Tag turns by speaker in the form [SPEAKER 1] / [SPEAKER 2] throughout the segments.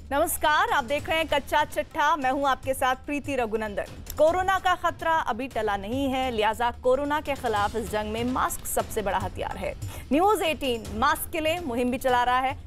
[SPEAKER 1] नमस्कार, आप देख रहे हैं कच्चा चिट्ठा। मैं हूं आपके साथ प्रीति रघुनंदन। कोरोना का खतरा अभी टला नहीं है, लिहाजा कोरोना के खिलाफ इस जंग में मास्क सबसे बड़ा हथियार है। न्यूज़ 18 मास्क के लिए मुहिम भी चला रहा है।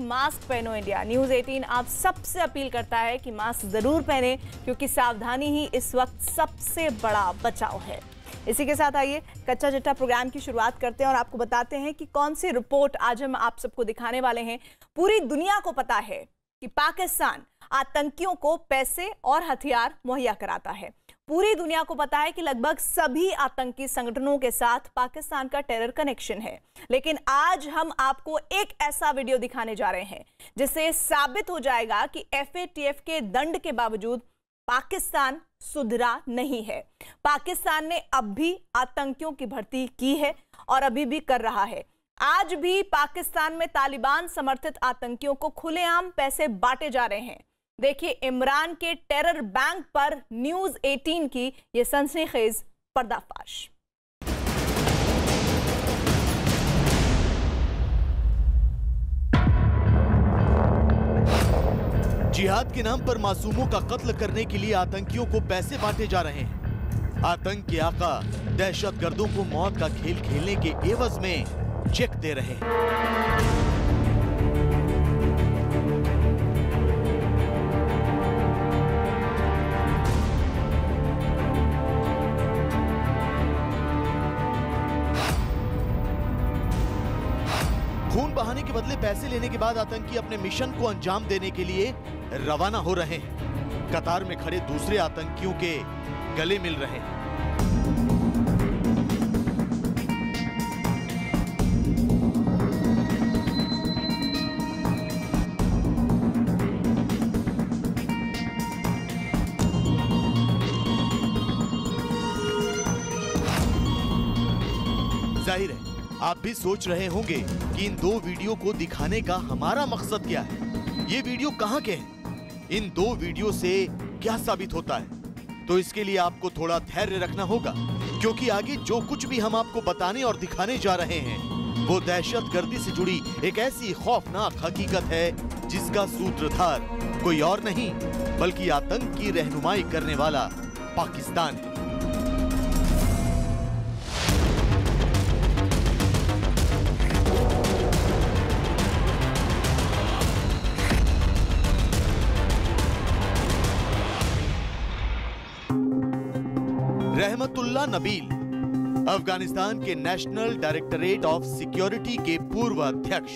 [SPEAKER 1] #मास्क पहनो इंडिया। न्यूज़ 18 आप सबसे अपील करता है कि मास्क जरूर पहने, क्योंकि सावधानी ही इस वक्त सबसे बड़ा बचाव है। इसी के साथ आइए कच्चा चिट्ठा प्रोग्राम की शुरुआत करते हैं और आपको बताते हैं कि कौन सी रिपोर्ट आज हम आप सबको दिखाने वाले हैं। पूरी दुनिया को पता है कि पाकिस्तान आतंकियों को पैसे और हथियार मुहैया कराता है। पूरी दुनिया को पता है कि लगभग सभी आतंकी संगठनों के साथ पाकिस्तान का टेरर कनेक्शन है। लेकिन आज हम आपको एक ऐसा वीडियो दिखाने जा रहे हैं जिससे साबित हो जाएगा कि FATF के दंड के बावजूद पाकिस्तान सुधरा नहीं है। पाकिस्तान ने अब भी आतंकियों की भर्ती की है और अभी भी कर रहा है। आज भी पाकिस्तान में तालिबान समर्थित आतंकियों को खुलेआम पैसे बांटे जा रहे हैं। देखिए इमरान के टेरर बैंक पर न्यूज़ 18 की यह सनसनीखेज पर्दाफाश।
[SPEAKER 2] जिहाद के नाम पर मासूमों का कत्ल करने के लिए आतंकियों को पैसे बांटे जा रहे हैं। आतंक के आका दहशतगर्दों को मौत का खेल खेलने के एवज में चेक दे रहे हैं। खून बहाने के बदले पैसे लेने के बाद आतंकी अपने मिशन को अंजाम देने के लिए रवाना हो रहे हैं। कतार में खड़े दूसरे आतंकियों के गले मिल रहे हैं। जाहिर है आप भी सोच रहे होंगे कि इन दो वीडियो को दिखाने का हमारा मकसद क्या है। ये वीडियो कहां के हैं, इन दो वीडियो से क्या साबित होता है। तो इसके लिए आपको थोड़ा धैर्य रखना होगा, क्योंकि आगे जो कुछ भी हम आपको बताने और दिखाने जा रहे हैं वो दहशतगर्दी से जुड़ी एक ऐसी खौफनाक हकीकत है जिसका सूत्रधार कोई और नहीं बल्कि आतंक की रहनुमाई करने वाला पाकिस्तान है। रहमतुल्लाह नबील अफगानिस्तान के नेशनल डायरेक्टरेट ऑफ सिक्योरिटी के पूर्व अध्यक्ष।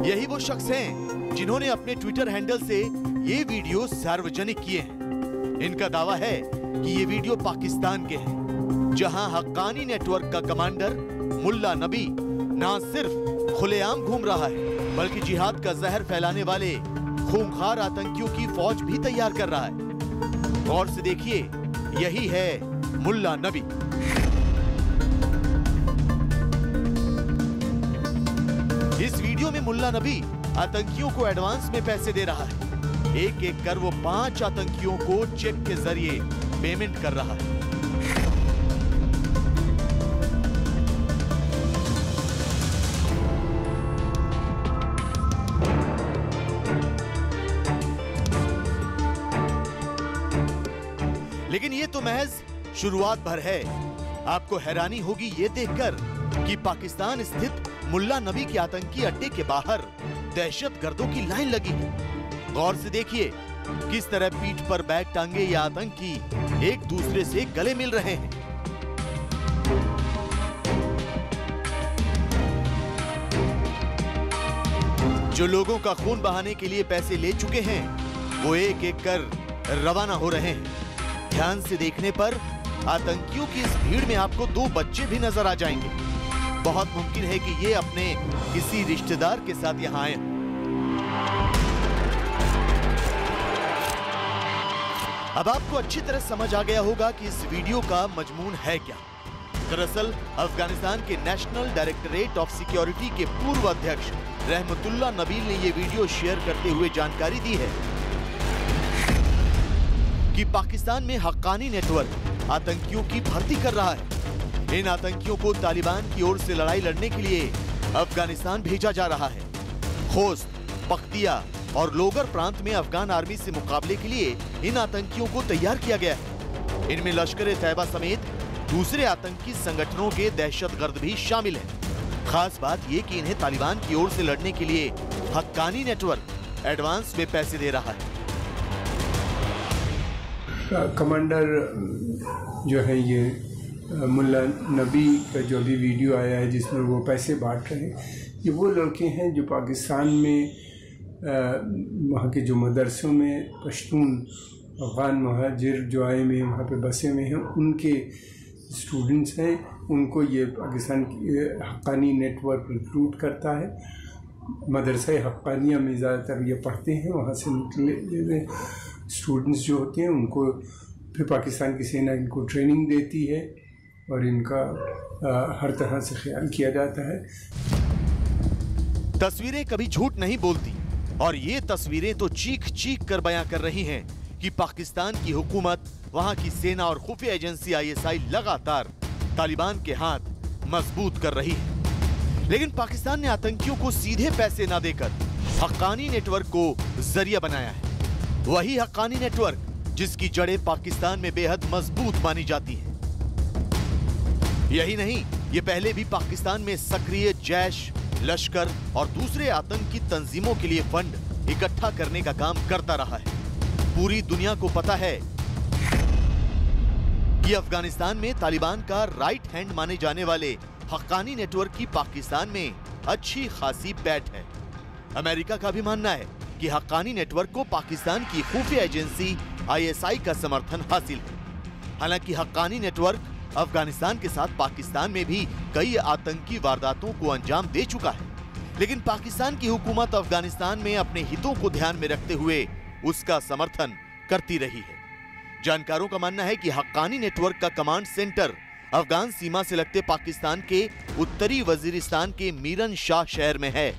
[SPEAKER 2] यही वो शख्स हैं जिन्होंने अपने ट्विटर हैंडल से ये वीडियो सार्वजनिक किए हैं। इनका दावा है कि ये वीडियो पाकिस्तान के हैं, जहां हक्कानी नेटवर्क का कमांडर मुल्ला नबी ना सिर्फ खुलेआम घूम रहा है बल्कि जिहाद का जहर फैलाने वाले खूंखार आतंकियों की फौज भी तैयार कर रहा है। गौर से देखिए, यही है मुल्ला नबी। इस वीडियो में मुल्ला नबी आतंकियों को एडवांस में पैसे दे रहा है। एक एक कर वो 5 आतंकियों को चेक के जरिए पेमेंट कर रहा है। लेकिन ये तो महज शुरुआत भर है। आपको हैरानी होगी ये देखकर कि पाकिस्तान स्थित मुल्ला नबी के आतंकी अड्डे के बाहर दहशतगर्दों की लाइन लगी है। गौर से देखिए किस तरह पीठ पर बैग टांगे ये आतंकी एक दूसरे से गले मिल रहे हैं। जो लोगों का खून बहाने के लिए पैसे ले चुके हैं वो एक एक कर रवाना हो रहे हैं। ध्यान से देखने पर आतंकियों की इस भीड़ में आपको 2 बच्चे भी नजर आ जाएंगे। बहुत मुमकिन है कि ये अपने किसी रिश्तेदार के साथ यहाँ आए। अब आपको अच्छी तरह समझ आ गया होगा कि इस वीडियो का मजमून है क्या। दरअसल अफगानिस्तान के नेशनल डायरेक्टरेट ऑफ सिक्योरिटी के पूर्व अध्यक्ष रहमतुल्लाह नबील ने यह वीडियो शेयर करते हुए जानकारी दी है कि पाकिस्तान में हक्कानी नेटवर्क आतंकियों की भर्ती कर रहा है। इन आतंकियों को तालिबान की ओर से लड़ाई लड़ने के लिए अफगानिस्तान भेजा जा रहा है। खोस्त, बख्तिया और लोगर प्रांत में अफगान आर्मी से मुकाबले के लिए इन आतंकियों को तैयार किया गया है। इनमें लश्कर-ए-तैयबा समेत दूसरे आतंकी संगठनों के दहशतगर्द भी शामिल हैं। खास बात यह कि इन्हें तालिबान की ओर से लड़ने के लिए हक्कानी नेटवर्क एडवांस में पैसे दे रहा है।
[SPEAKER 3] कमांडर जो है ये मुल्ला नबी का जो भी वीडियो आया है जिसमें वो पैसे बांट रहे हैं, ये वो लड़के हैं जो पाकिस्तान में वहाँ के जो मदरसों में पश्तून अफगान महाजिर जो आए हुए वहाँ पे बसे हुए हैं, उनके स्टूडेंट्स हैं। उनको ये पाकिस्तान की हक्कानी नेटवर्क रिक्रूट करता है। मदरसा हक्कानिया में ज़्यादातर ये पढ़ते हैं। वहाँ से निकले स्टूडेंट्स जो होते हैं उनको फिर पाकिस्तान की सेना इनको ट्रेनिंग देती है और इनका हर तरह से ख्याल किया जाता है।
[SPEAKER 2] तस्वीरें कभी झूठ नहीं बोलती और ये तस्वीरें तो चीख चीख कर बयां कर रही हैं कि पाकिस्तान की हुकूमत, वहां की सेना और खुफिया एजेंसी ISI लगातार तालिबान के हाथ मजबूत कर रही है। लेकिन पाकिस्तान ने आतंकियों को सीधे पैसे न देकर हक्कानी नेटवर्क को जरिया बनाया है। वही हक्कानी नेटवर्क जिसकी जड़ें पाकिस्तान में बेहद मजबूत मानी जाती हैं। यही नहीं, ये पहले भी पाकिस्तान में सक्रिय जैश, लश्कर और दूसरे आतंकी तंजीमों के लिए फंड इकट्ठा करने का काम करता रहा है। पूरी दुनिया को पता है कि अफगानिस्तान में तालिबान का राइट हैंड माने जाने वाले हक्कानी नेटवर्क की पाकिस्तान में अच्छी खासी बैठ है। अमेरिका का भी मानना है कि हक्कानी नेटवर्क को पाकिस्तान की खुफिया एजेंसी ISI का समर्थन हासिल है। हालांकि हक्कानी नेटवर्क अफगानिस्तान के साथ पाकिस्तान में भी कई आतंकी वारदातों को अंजाम दे चुका है, लेकिन पाकिस्तान की हुकूमत अफगानिस्तान में अपने हितों को ध्यान में रखते हुए उसका समर्थन करती रही है। जानकारों का मानना है कि हक्कानी नेटवर्क का कमांड सेंटर अफगान सीमा से लगते पाकिस्तान के उत्तरी वजीरिस्तान के मीरन शाह शहर में है।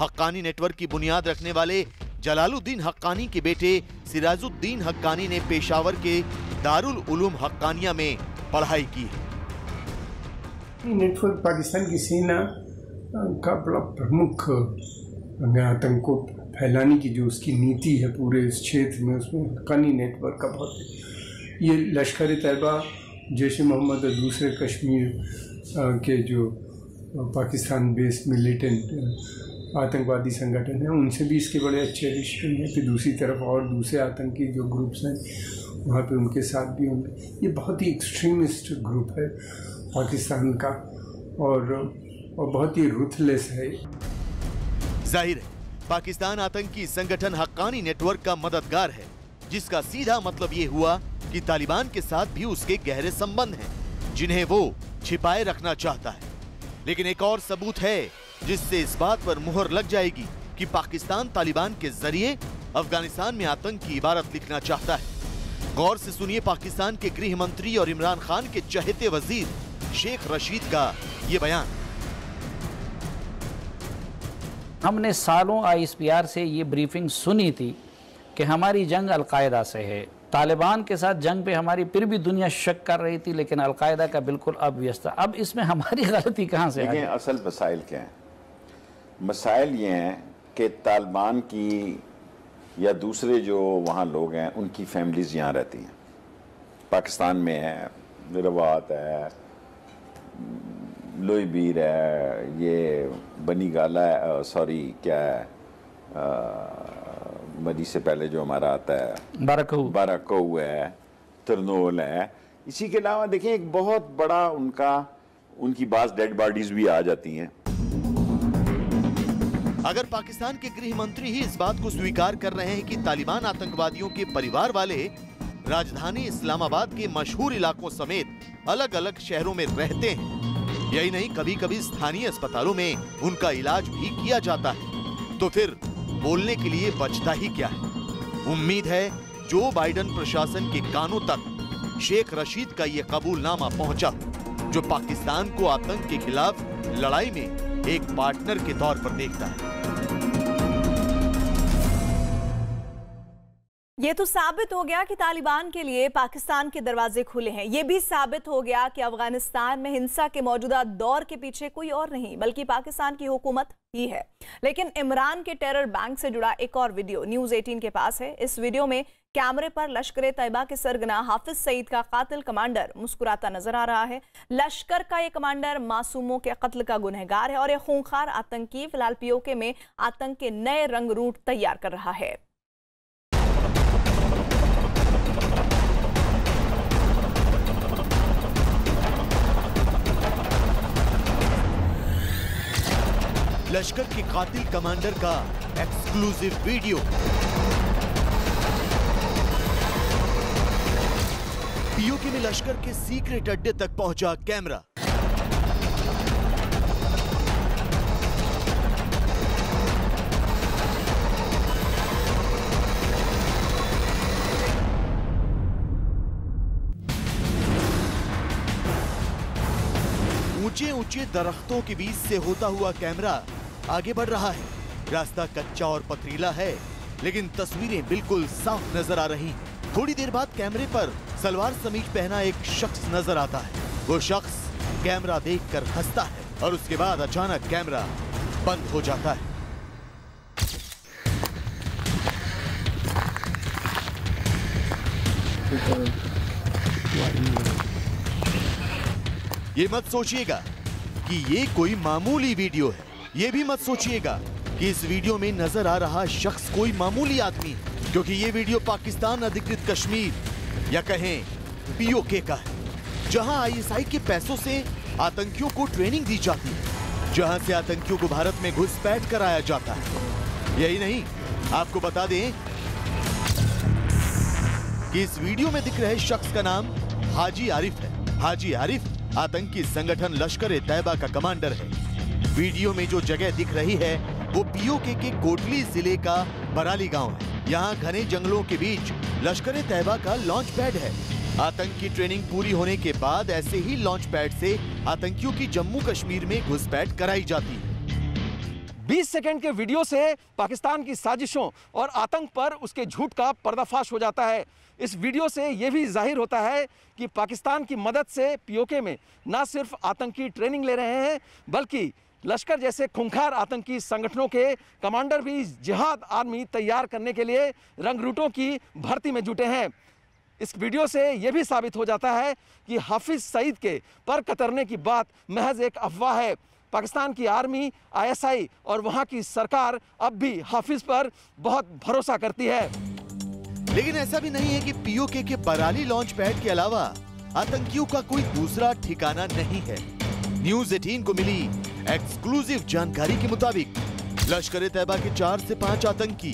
[SPEAKER 2] हक्कानी नेटवर्क की बुनियाद रखने वाले जलालुद्दीन हक्कानी के बेटे सिराजुद्दीन हक्कानी ने पेशावर के दारुल उलूम हक्कानिया में पढ़ाई की है।
[SPEAKER 3] नेटवर्क पाकिस्तान की सेना का बड़ा प्रमुख आतंक को फैलाने की जो उसकी नीति है पूरे इस क्षेत्र में, उसमें हक्कानी नेटवर्क का बहुत, ये लश्कर-ए-तैयबा, जैश-ए-मोहम्मद और दूसरे कश्मीर के जो पाकिस्तान बेस्ड मिलिटेंट आतंकवादी संगठन है उनसे भी इसके बड़े अच्छे रिश्ते हैं। फिर दूसरी तरफ और दूसरे आतंकी जो ग्रुप्स हैं वहाँ पे उनके साथ भी होंगे। ये बहुत ही एक्सट्रीमिस्ट ग्रुप है पाकिस्तान का और बहुत ही रुथलेस है।
[SPEAKER 2] जाहिर है पाकिस्तान आतंकी संगठन हक्कानी नेटवर्क का मददगार है, जिसका सीधा मतलब ये हुआ कि तालिबान के साथ भी उसके गहरे संबंध हैं, जिन्हें वो छिपाए रखना चाहता है। लेकिन एक और सबूत है जिससे इस बात पर मुहर लग जाएगी कि पाकिस्तान तालिबान के जरिए अफगानिस्तान में आतंक की इबारत लिखना चाहता है। गौर से सुनिए पाकिस्तान के गृह मंत्री और इमरान खान के चहेते वजीर शेख रशीद का ये बयान।
[SPEAKER 4] हमने सालों ISPR से ये ब्रीफिंग सुनी थी कि हमारी जंग अलकायदा से है। तालिबान के साथ जंग पे हमारी फिर भी दुनिया शक कर रही थी, लेकिन अलकायदा का बिल्कुल ऑब्वियस था। अब इसमें हमारी गलती कहाँ से आई?
[SPEAKER 5] असल मसाइल क्या हैं? मसाइल ये हैं कि तालिबान की या दूसरे जो वहाँ लोग हैं उनकी फैमिलीज़ यहाँ रहती हैं, पाकिस्तान में है, रवात है, लोईबीर है, ये बनी गाला है, सॉरी क्या है, मरी से पहले जो हमारा आता है बाराकऊ है, तरनोल है। इसी के अलावा देखिए एक बहुत बड़ा उनकी बास डेड बॉडीज भी आ जाती हैं।
[SPEAKER 2] अगर पाकिस्तान के गृह मंत्री ही इस बात को स्वीकार कर रहे हैं कि तालिबान आतंकवादियों के परिवार वाले राजधानी इस्लामाबाद के मशहूर इलाकों समेत अलग अलग शहरों में रहते हैं, यही नहीं कभी कभी स्थानीय अस्पतालों में उनका इलाज भी किया जाता है, तो फिर बोलने के लिए बचता ही क्या है? उम्मीद है जो बाइडेन प्रशासन के कानों तक शेख रशीद का ये कबूलनामा पहुंचा, जो पाकिस्तान को आतंक के खिलाफ लड़ाई में एक पार्टनर के तौर पर देखता है।
[SPEAKER 1] ये तो साबित हो गया कि तालिबान के लिए पाकिस्तान के दरवाजे खुले हैं। ये भी साबित हो गया कि अफगानिस्तान में हिंसा के मौजूदा दौर के पीछे कोई और नहीं बल्कि पाकिस्तान की हुकूमत ही है। लेकिन इमरान के टेरर बैंक से जुड़ा एक और वीडियो न्यूज़ 18 के पास है। इस वीडियो में कैमरे पर लश्कर तैयबा के सरगना हाफिज सईद का कातिल कमांडर मुस्कुराता नजर आ रहा है। लश्कर का ये कमांडर मासूमों के कत्ल का गुनहगार है और ये खूंखार आतंकी फिलहाल पीओके में आतंक के नए रंग रूट तैयार कर रहा है।
[SPEAKER 2] लश्कर के कातिल कमांडर का एक्सक्लूसिव वीडियो। पीओके में लश्कर के सीक्रेट अड्डे तक पहुंचा कैमरा। ऊंचे ऊंचे दरख्तों के बीच से होता हुआ कैमरा आगे बढ़ रहा है। रास्ता कच्चा और पथरीला है, लेकिन तस्वीरें बिल्कुल साफ नजर आ रही हैं। थोड़ी देर बाद कैमरे पर सलवार समीज पहना एक शख्स नजर आता है। वो शख्स कैमरा देखकर हंसता है और उसके बाद अचानक कैमरा बंद हो जाता है। ये मत सोचिएगा कि ये कोई मामूली वीडियो है। ये भी मत सोचिएगा कि इस वीडियो में नजर आ रहा शख्स कोई मामूली आदमी है, क्योंकि ये वीडियो पाकिस्तान अधिकृत कश्मीर या कहें पीओके का है, जहां आईएसआई के पैसों से आतंकियों को ट्रेनिंग दी जाती है, जहां से आतंकियों को भारत में घुसपैठ कराया जाता है। यही नहीं, आपको बता दें कि इस वीडियो में दिख रहे शख्स का नाम हाजी आरिफ है। हाजी आरिफ आतंकी संगठन लश्कर तैयबा का कमांडर है। वीडियो में जो जगह दिख रही है वो पीओके के कोटली जिले का बराली गांव है। यहाँ घने जंगलों के बीच लश्कर तैयबा का लॉन्च पैड है। आतंक की ट्रेनिंग पूरी होने के बाद ऐसे ही लॉन्च पैड से आतंकियों की जम्मू कश्मीर में घुसपैठ कराई जाती है।
[SPEAKER 6] 20 सेकंड के वीडियो से पाकिस्तान की साजिशों और आतंक पर उसके झूठ का पर्दाफाश हो जाता है। इस वीडियो से यह भी जाहिर होता है कि पाकिस्तान की मदद से पीओके में न सिर्फ आतंकी ट्रेनिंग ले रहे हैं, बल्कि लश्कर जैसे खूंखार आतंकी संगठनों के कमांडर भी जिहाद आर्मी तैयार करने के लिए रंगरूटों की भर्ती में जुटे हैं। इस वीडियो से यह भी साबित हो जाता है कि हाफिज सईद के पर कतरने की बात महज एक अफवाह है। पाकिस्तान की आर्मी, आईएसआई और वहां की सरकार अब भी हाफिज पर बहुत भरोसा करती है।
[SPEAKER 2] लेकिन ऐसा भी नहीं है कि पीओके के बराली लॉन्च पैड के अलावा आतंकियों का कोई दूसरा ठिकाना नहीं है। न्यूज़ 18 को मिली एक्सक्लूसिव जानकारी के मुताबिक लश्कर तैयबा के 4 से 5 आतंकी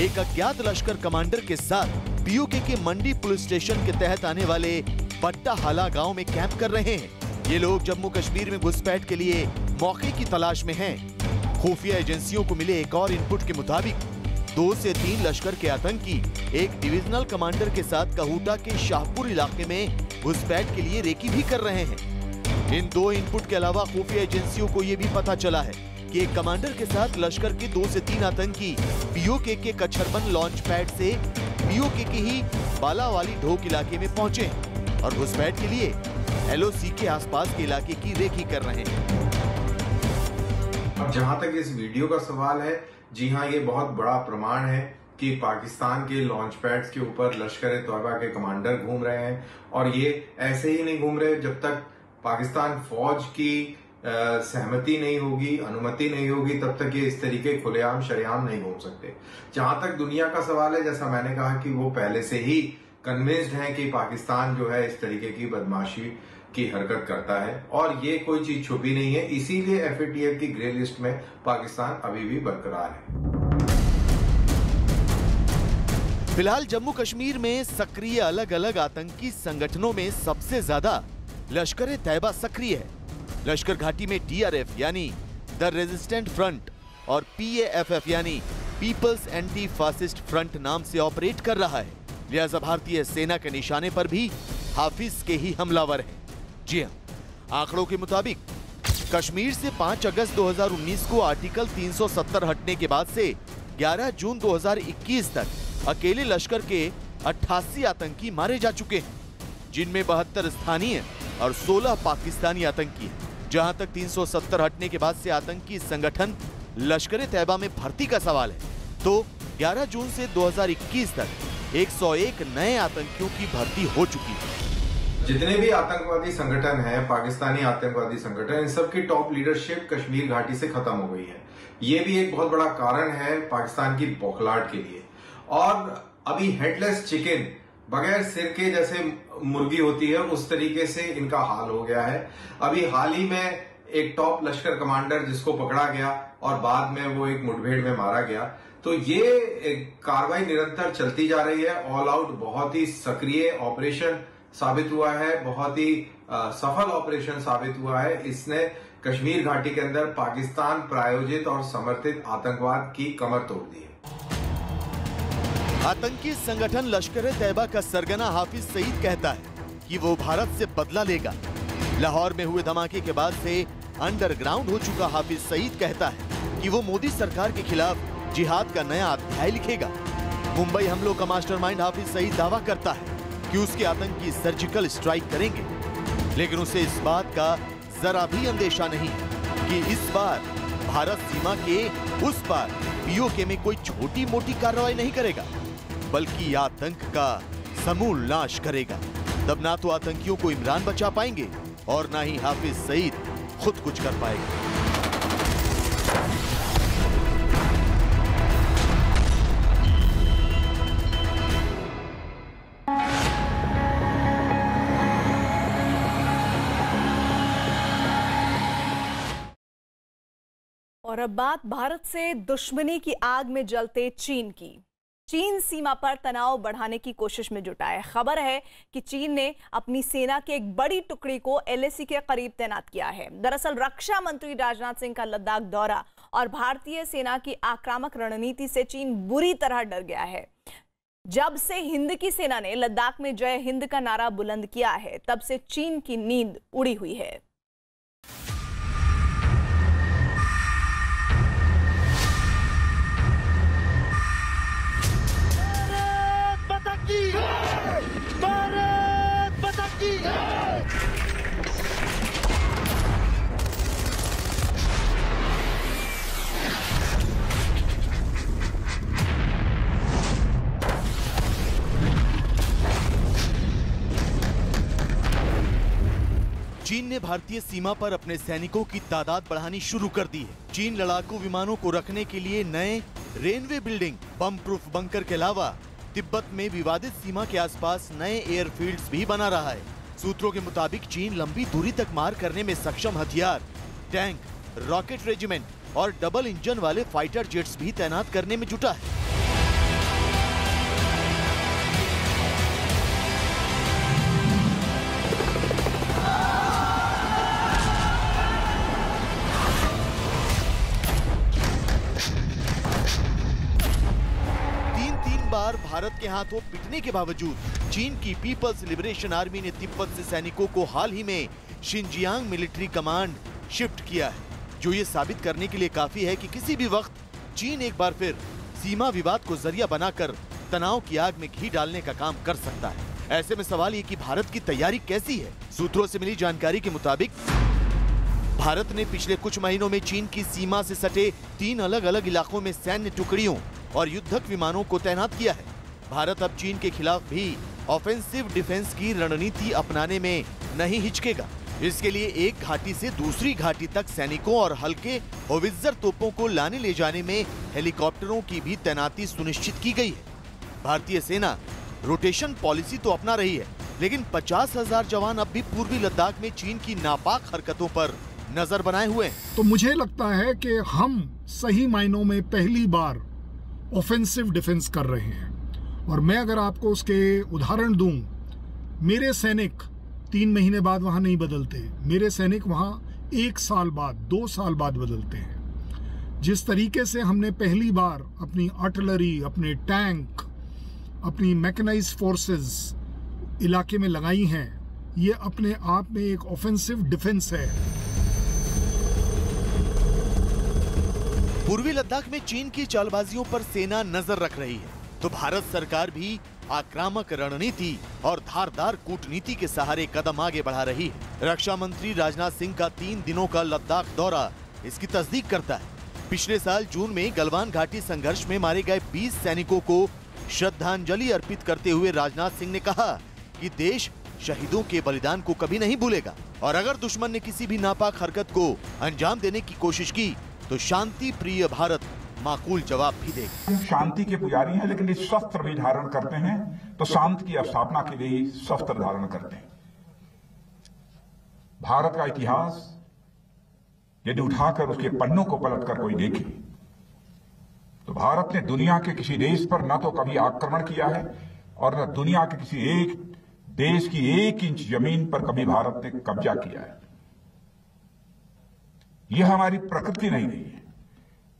[SPEAKER 2] एक अज्ञात लश्कर कमांडर के साथ पीओके के मंडी पुलिस स्टेशन के तहत आने वाले पट्टा हाला गांव में कैंप कर रहे हैं। ये लोग जम्मू कश्मीर में घुसपैठ के लिए मौके की तलाश में हैं। खुफिया एजेंसियों को मिले एक और इनपुट के मुताबिक 2 से 3 लश्कर के आतंकी एक डिविजनल कमांडर के साथ कहूटा के शाहपुर इलाके में घुसपैठ के लिए रेकी भी कर रहे हैं। इन 2 इनपुट के अलावा खुफिया एजेंसियों को यह भी पता चला है कि एक कमांडर के साथ लश्कर के 2 से 3 आतंकी पीओके के कच्छरबन लॉन्च पैड से पीओके के ही बालावाली ढोक इलाके में पहुंचे हैं और घुसपैठ के लिए एलओसी के आसपास के इलाके की रेकी कर रहे हैं।
[SPEAKER 7] अब जहां तक इस वीडियो का सवाल है, जी हाँ, ये बहुत बड़ा प्रमाण है कि पाकिस्तान के लॉन्च पैड्स के ऊपर लश्कर तैयबा के कमांडर घूम रहे हैं और ये ऐसे ही नहीं घूम रहे जब तक पाकिस्तान फौज की सहमति नहीं होगी, अनुमति नहीं होगी, तब तक ये इस तरीके खुलेआम शरेआम नहीं घूम सकते। जहां तक दुनिया का सवाल है, जैसा मैंने कहा कि वो पहले से ही कन्विंस्ड हैं कि पाकिस्तान जो है इस तरीके की बदमाशी की हरकत करता है और ये कोई चीज छुपी नहीं है। इसीलिए एफएटीएफ की ग्रे लिस्ट में पाकिस्तान अभी भी बरकरार है।
[SPEAKER 2] फिलहाल जम्मू कश्मीर में सक्रिय अलग अलग आतंकी संगठनों में सबसे ज्यादा लश्कर तैयबा सक्रिय है। लश्कर घाटी में टीआरएफ यानी द रेजिस्टेंट फ्रंट और पीएएफएफ यानी पीपल्स एंटी फासिस्ट फ्रंट नाम से ऑपरेट कर रहा है। लिहाजा भारतीय सेना के निशाने पर भी हाफिज के ही हमलावर हैं। जी हां, आंकड़ों के मुताबिक कश्मीर से 5 अगस्त 2019 को आर्टिकल 370 हटने के बाद से 11 जून 2021 तक अकेले लश्कर के 88 आतंकी मारे जा चुके हैं, जिनमें 72 स्थानीय और 16 पाकिस्तानी आतंकी हैं। जहां तक 370 हटने के बाद से आतंकी संगठन लश्कर-ए-तैयबा में भर्ती का सवाल है, तो 11 जून से 2021 तक 101 नए आतंकियों की भर्ती हो चुकी है।
[SPEAKER 7] जितने भी आतंकवादी संगठन हैं, पाकिस्तानी आतंकवादी संगठन, इन सब की टॉप लीडरशिप कश्मीर घाटी से खत्म हो गई है। ये भी एक बहुत बड़ा कारण है पाकिस्तान की बौखलाहट के लिए। और अभी हेडलेस चिकन, बगैर सिर के जैसे मुर्गी होती है, उस तरीके से इनका हाल हो गया है। अभी हाल ही में एक टॉप लश्कर कमांडर जिसको पकड़ा गया और बाद में वो एक मुठभेड़ में मारा गया। तो ये कार्रवाई निरंतर चलती जा रही है। ऑल आउट बहुत ही सक्रिय ऑपरेशन साबित हुआ है, बहुत ही सफल ऑपरेशन साबित हुआ है। इसने कश्मीर घाटी के अंदर पाकिस्तान प्रायोजित और समर्थित आतंकवाद की कमर तोड़ दी है।
[SPEAKER 2] आतंकी संगठन लश्कर-ए-तैयबा का सरगना हाफिज सईद कहता है कि वो भारत से बदला लेगा। लाहौर में हुए धमाके के बाद से अंडरग्राउंड हो चुका हाफिज सईद कहता है कि वो मोदी सरकार के खिलाफ जिहाद का नया अध्याय लिखेगा। मुंबई हमलों का मास्टरमाइंड हाफिज सईद दावा करता है कि उसके आतंकी सर्जिकल स्ट्राइक करेंगे, लेकिन उसे इस बात का जरा भी अंदेशा नहीं कि इस बार भारत सीमा के उस पार पीओके में कोई छोटी मोटी कार्रवाई नहीं करेगा, बल्कि आतंक का समूल नाश करेगा। तब ना तो आतंकियों को इमरान बचा पाएंगे और ना ही हाफिज सईद खुद कुछ कर पाएगा।
[SPEAKER 1] और अब बात भारत से दुश्मनी की आग में जलते चीन की। चीन सीमा पर तनाव बढ़ाने की कोशिश में जुटा है। खबर है कि चीन ने अपनी सेना की एक बड़ी टुकड़ी को LAC के करीब तैनात किया है। दरअसल रक्षा मंत्री राजनाथ सिंह का लद्दाख दौरा और भारतीय सेना की आक्रामक रणनीति से चीन बुरी तरह डर गया है। जब से हिंद की सेना ने लद्दाख में जय हिंद का नारा बुलंद किया है, तब से चीन की नींद उड़ी हुई है।
[SPEAKER 2] चीन ने भारतीय सीमा पर अपने सैनिकों की तादाद बढ़ानी शुरू कर दी है। चीन लड़ाकू विमानों को रखने के लिए नए रेनवे बिल्डिंग, बम प्रूफ बंकर के अलावा तिब्बत में विवादित सीमा के आसपास नए एयरफील्ड्स भी बना रहा है। सूत्रों के मुताबिक चीन लंबी दूरी तक मार करने में सक्षम हथियार, टैंक, रॉकेट रेजिमेंट और डबल इंजन वाले फाइटर जेट्स भी तैनात करने में जुटा है। बार भारत के हाथों पिटने के बावजूद चीन की पीपल्स लिबरेशन आर्मी ने तिब्बत से सैनिकों को हाल ही में शिनजियांग मिलिट्री कमांड शिफ्ट किया है, जो ये साबित करने के लिए काफी है कि किसी भी वक्त चीन एक बार फिर सीमा विवाद को जरिया बनाकर तनाव की आग में घी डालने का काम कर सकता है। ऐसे में सवाल ये कि भारत की तैयारी कैसी है। सूत्रों से मिली जानकारी के मुताबिक भारत ने पिछले कुछ महीनों में चीन की सीमा से सटे 3 अलग अलग इलाकों में सैन्य टुकड़ियों और युद्धक विमानों को तैनात किया है। भारत अब चीन के खिलाफ भी ऑफेंसिव डिफेंस की रणनीति अपनाने में नहीं हिचकेगा। इसके लिए एक घाटी से दूसरी घाटी तक सैनिकों और हल्के होवित्जर तोपों को लाने ले जाने में हेलीकॉप्टरों की भी तैनाती सुनिश्चित की गई है। भारतीय सेना रोटेशन पॉलिसी तो अपना रही है, लेकिन 50,000 जवान अब भी पूर्वी लद्दाख में चीन की नापाक हरकतों पर नजर बनाए हुए हैं।
[SPEAKER 8] तो मुझे लगता है कि हम सही मायनों में पहली बार ऑफेंसिव डिफेंस कर रहे हैं। और मैं अगर आपको उसके उदाहरण दूं, मेरे सैनिक 3 महीने बाद वहां नहीं बदलते, मेरे सैनिक वहां 1 साल बाद, 2 साल बाद बदलते हैं। जिस तरीके से हमने पहली बार अपनी आर्टिलरी, अपने टैंक, अपनी मैकेनाइज्ड फोर्सेस इलाके में लगाई हैं, ये अपने आप में एक ऑफेंसिव डिफेंस है।
[SPEAKER 2] पूर्वी लद्दाख में चीन की चालबाजियों पर सेना नजर रख रही है, तो भारत सरकार भी आक्रामक रणनीति और धारदार कूटनीति के सहारे कदम आगे बढ़ा रही है। रक्षा मंत्री राजनाथ सिंह का 3 दिनों का लद्दाख दौरा इसकी तस्दीक करता है। पिछले साल जून में गलवान घाटी संघर्ष में मारे गए 20 सैनिकों को श्रद्धांजलि अर्पित करते हुए राजनाथ सिंह ने कहा कि देश शहीदों के बलिदान को कभी नहीं भूलेगा और अगर दुश्मन ने किसी भी नापाक हरकत को अंजाम देने की कोशिश की तो शांति प्रिय भारत माकूल जवाब भी देगा।
[SPEAKER 9] शांति के पुजारी हैं, लेकिन इस शस्त्र भी धारण करते हैं तो शांति की स्थापना के लिए ही शस्त्र धारण करते हैं। भारत का इतिहास यदि उठाकर उसके पन्नों को पलटकर कोई देखे तो भारत ने दुनिया के किसी देश पर न तो कभी आक्रमण किया है और न दुनिया के किसी एक देश की 1 इंच जमीन पर कभी भारत ने कब्जा किया है। यह हमारी प्रकृति नहीं रही है,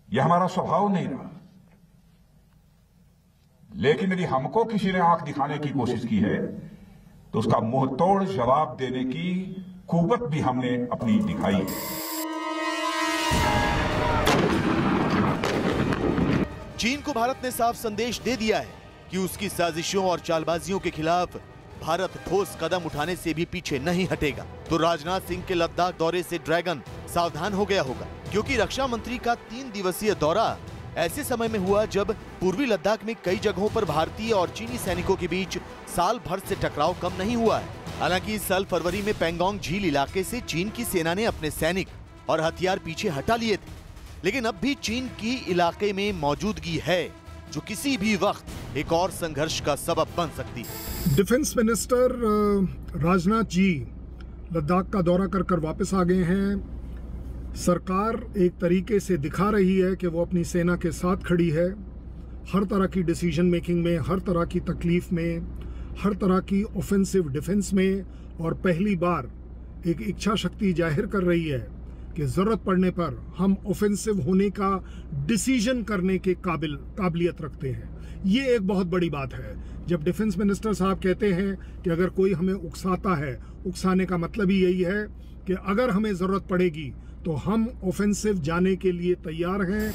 [SPEAKER 9] यह हमारा स्वभाव नहीं रहा। लेकिन यदि हमको किसी ने आंख दिखाने की कोशिश की है तो उसका मुंह तोड़ जवाब देने की कुव्वत भी हमने अपनी दिखाई है।
[SPEAKER 2] चीन को भारत ने साफ संदेश दे दिया है कि उसकी साजिशों और चालबाजियों के खिलाफ भारत ठोस कदम उठाने से भी पीछे नहीं हटेगा। तो राजनाथ सिंह के लद्दाख दौरे से ड्रैगन सावधान हो गया होगा, क्योंकि रक्षा मंत्री का 3 दिवसीय दौरा ऐसे समय में हुआ जब पूर्वी लद्दाख में कई जगहों पर भारतीय और चीनी सैनिकों के बीच साल भर से टकराव कम नहीं हुआ है। हालांकि इस साल फरवरी में पैंगोंग झील इलाके से चीन की सेना ने अपने सैनिक और हथियार पीछे हटा लिए थे, लेकिन अब भी चीन की इलाके में मौजूदगी है जो किसी भी वक्त एक और संघर्ष का सबब बन सकती है।
[SPEAKER 8] डिफेंस मिनिस्टर राजनाथ जी लद्दाख का दौरा कर वापस आ गए हैं। सरकार एक तरीके से दिखा रही है कि वो अपनी सेना के साथ खड़ी है, हर तरह की डिसीजन मेकिंग में, हर तरह की तकलीफ में, हर तरह की ऑफेंसिव डिफेंस में, और पहली बार एक इच्छा शक्ति जाहिर कर रही है कि ज़रूरत पड़ने पर हम ऑफेंसिव होने का डिसीजन करने के काबिलियत रखते हैं। ये एक बहुत बड़ी बात है। जब डिफेंस मिनिस्टर साहब कहते हैं कि अगर कोई हमें उकसाता है, उकसाने का मतलब ही यही है कि अगर हमें ज़रूरत पड़ेगी तो हम ऑफेंसिव जाने के लिए तैयार हैं।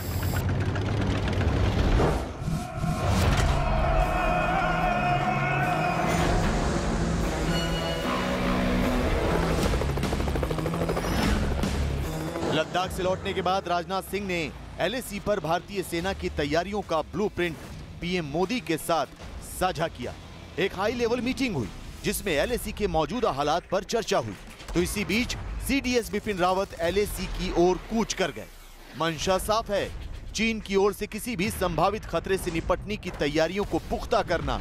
[SPEAKER 2] लद्दाख से लौटने के बाद राजनाथ सिंह ने LAC पर भारतीय सेना की तैयारियों का ब्लूप्रिंट पीएम मोदी के साथ साझा किया। एक हाई लेवल मीटिंग हुई जिसमें LAC के मौजूदा हालात पर चर्चा हुई। तो इसी बीच CDS बिपिन रावत LAC की ओर कूच कर गए। मंशा साफ है, चीन की ओर से किसी भी संभावित खतरे से निपटने की तैयारियों को पुख्ता करना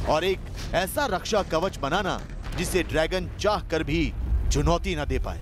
[SPEAKER 2] और एक ऐसा रक्षा कवच बनाना जिसे ड्रैगन चाह कर भी चुनौती न दे पाए।